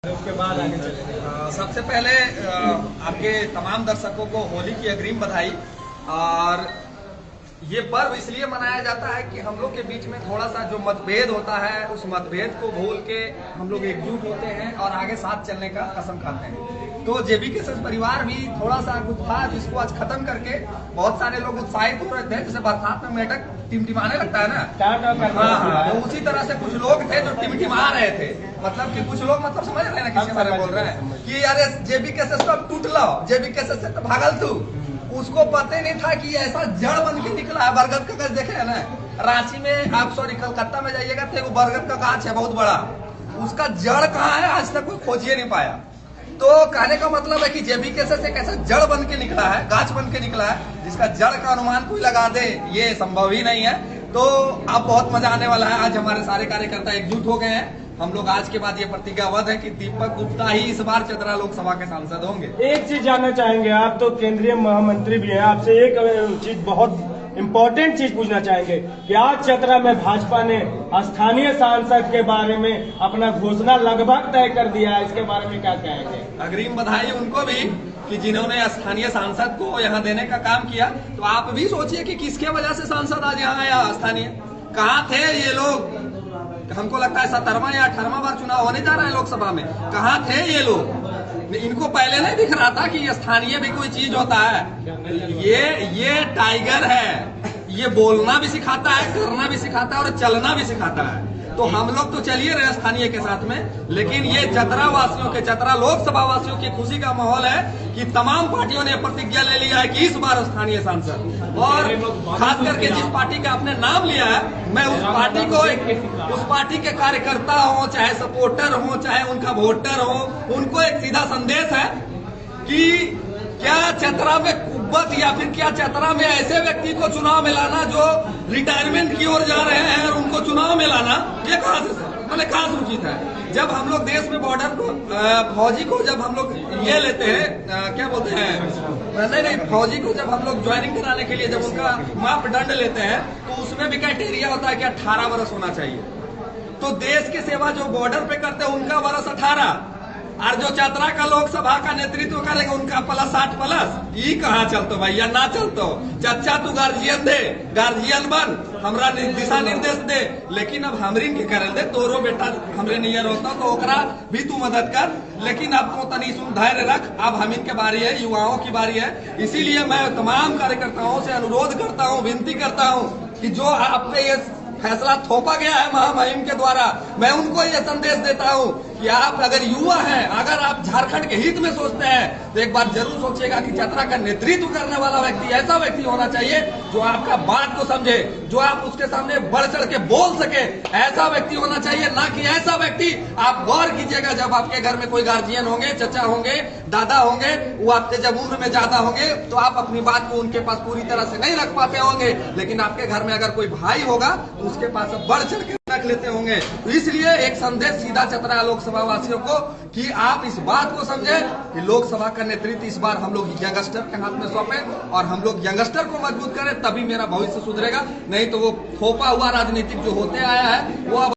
उसके बाद आगे चलेंगे। सबसे पहले आपके तमाम दर्शकों को होली की अग्रिम बधाई। और ये पर्व इसलिए मनाया जाता है कि हम लोग के बीच में थोड़ा सा जो मतभेद होता है उस मतभेद को भूल के हम लोग एकजुट होते हैं और आगे साथ चलने का कसम खाते हैं। तो जेबी के परिवार भी थोड़ा सा कुछ था जिसको आज खत्म करके बहुत सारे लोग उत्साहित हो रहे थे। जैसे बरसात में मेढक टिमटिमाने लगता है ना, हाँ, तो उसी तरह से कुछ लोग थे जो टिमटिमा रहे थे। मतलब कि कुछ लोग समझ रहे हैं ना किसके बारे में बोल रहे हैं कि अरे जेबी के सब टूट लो, जेबी के से तो भागल तू। उसको पता ही नहीं था कि ऐसा जड़ बन के निकला है। बरगद का गाछ देखे है ना, रांची में आप कलकत्ता में जाइएगा तो एक बरगद का गाछ है बहुत बड़ा, उसका जड़ कहाँ है आज तक कोई खोजिए नहीं पाया। तो कहने का मतलब है कि जेबी केसेस से कैसा जड़ बन के निकला है, गाछ बन के निकला है, जिसका जड़ का अनुमान कोई लगा दे ये संभव ही नहीं है। तो अब बहुत मजा आने वाला है। आज हमारे सारे कार्यकर्ता एकजुट हो गए हैं। हम लोग आज के बाद ये प्रतिज्ञाबद्ध है कि दीपक गुप्ता ही इस बार चतरा लोकसभा के सांसद होंगे। एक चीज जानना चाहेंगे, आप तो केंद्रीय महामंत्री भी हैं, आपसे एक चीज बहुत इम्पोर्टेंट चीज पूछना चाहेंगे कि आज चतरा में भाजपा ने स्थानीय सांसद के बारे में अपना घोषणा लगभग तय कर दिया है, इसके बारे में क्या कहेंगे? अग्रिम बधाई उनको भी कि जिन्होंने स्थानीय सांसद को यहाँ देने का काम किया। तो आप भी सोचिए कि किसके वजह से सांसद आज यहाँ आया स्थानीय। कहाँ थे ये लोग? हमको लगता है 17वां या 18वां बार चुनाव होने जा रहा है लोकसभा में। कहाँ थे ये लोग? इनको पहले नहीं दिख रहा था कि स्थानीय भी कोई चीज होता है। ये टाइगर है, ये बोलना भी सिखाता है, करना भी सिखाता है और चलना भी सिखाता है। तो हम लोग तो चलिए रहे स्थानीय के साथ में, लेकिन ये चतरा वासियों के, चतरा लोकसभा वासियों की खुशी का माहौल है कि तमाम पार्टियों ने प्रतिज्ञा ले लिया है कि इस बार स्थानीय सांसद, और खास करके जिस पार्टी का आपने नाम लिया है, मैं उस पार्टी को, उस पार्टी के कार्यकर्ता हो, चाहे सपोर्टर हो, चाहे उनका वोटर हो, उनको एक सीधा संदेश है कि क्या चतरा में कुब्बत या फिर क्या चतरा में ऐसे व्यक्ति को चुनाव में लाना जो रिटायरमेंट की ओर जा रहे हैं और उनको चुनाव में लाना, ये कहाँ से मतलब कहाँ से उचित है? जब हम लोग देश में बॉर्डर को फौजी को जब हम लोग ये लेते हैं, क्या बोलते हैं, नहीं फौजी को जब हम लोग ज्वाइनिंग कराने के लिए जब उनका मापदंड लेते हैं तो उसमें भी क्राइटेरिया होता है कि 18 वर्ष होना चाहिए। तो देश की सेवा जो बॉर्डर पे करते हैं उनका वर्ष 18, और जो चतरा का लोकसभा का नेतृत्व करेगा उनका प्लस 60+। ये कहाँ चलतो भैया, ना चलतो। चच्चा तू गार्जियन दे, गार्जियन बन, हमरा दिशा निर्देश दे, लेकिन अब हमरी के कर दे, तोरो बेटा हमरे नियर होता तो ओकरा भी तू मदद कर। लेकिन अब तो तनी सुन धैर्य रख, अब हम इनके बारी है, युवाओं की बारी है। इसीलिए मैं तमाम कार्यकर्ताओं से अनुरोध करता हूँ, विनती करता हूँ कि जो आप पे ये फैसला थोपा गया है महामहिम के द्वारा, मैं उनको ये संदेश देता हूँ कि आप अगर युवा हैं, अगर आप झारखंड के हित में सोचते हैं तो एक बार जरूर सोचिएगा कि चतरा का नेतृत्व करने वाला व्यक्ति ऐसा व्यक्ति होना चाहिए जो आपका बात को समझे, जो आप उसके सामने बढ़ चढ़ के बोल सके, ऐसा व्यक्ति होना चाहिए। ना कि ऐसा व्यक्ति, आप गौर कीजिएगा जब आपके घर में कोई गार्जियन होंगे, चचा होंगे, दादा होंगे, वो आपके जब उम्र में ज्यादा होंगे तो आप अपनी बात को उनके पास पूरी तरह से नहीं रख पाते होंगे, लेकिन आपके घर में अगर कोई भाई होगा तो उसके पास बढ़ चढ़ के रख लेते होंगे। तो इसलिए एक संदेश सीधा चतरा लोकसभा वासियों को कि आप इस बात को समझें कि लोकसभा का नेतृत्व इस बार हम लोग यंगस्टर के हाथ में सौंपें और हम लोग यंगस्टर को मजबूत करें, तभी मेरा भविष्य सुधरेगा। नहीं तो वो थोपा हुआ राजनीतिक जो होते आया है वो